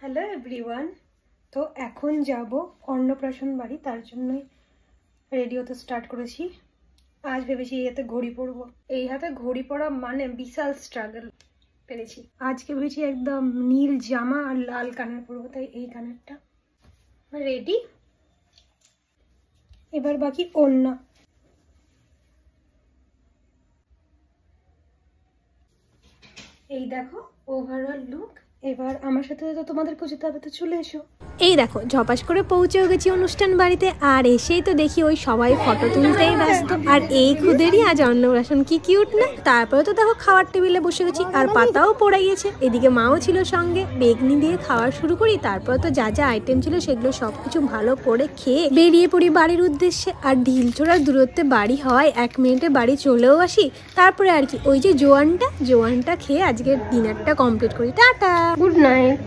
Hello everyone. তো এখন যাব অন্নপ্রাশন বাড়ি, তার জন্যই রেডি হতে স্টার্ট করেছি। আজ ভেবেছি এই হাতে ঘড়ি পরবো। এই হাতে ঘড়ি পরা মানে বিশাল স্ট্রাগল পেরেছি। আজকে ভেবেছি একদম নীল জামা আর লাল কানের পরবো, তাই এই কানেরটা রেডি। এবার বাকি ওড়না। এই দেখো ওভারঅল লুক। এবার আমার সাথে তো তোমাদেরকে যেতে হবে, তো চলে এসো। এই দেখো ঝপাস করে পৌঁছেও গেছি অনুষ্ঠান বাড়িতে, আর এসেই তো দেখি ওই সবাই ফটো তুলতেই ব্যস্ত। আর এই খুদেরই আজ অন্নপ্রাশন, কি কিউট না। তারপরে তো দেখো খাওয়ার টেবিলে বসে গেছি, আর পাতাও পড়ে গিয়েছে। এদিকে মাও ছিল সঙ্গে, বেগনি দিয়ে খাওয়া শুরু করি। তারপরে তো যা যা আইটেম ছিল সেগুলো সবকিছু ভালো করে খেয়ে বেরিয়ে পড়ি বাড়ির উদ্দেশ্যে। আর ঢিলছোড়ার দূরত্বে বাড়ি হওয়ায় 1 মিনিটে বাড়ি চলেও আসি। তারপরে আর কি ওই যে জোয়ানটা খেয়ে আজকের ডিনারটা কমপ্লিট করি। Tata, good night.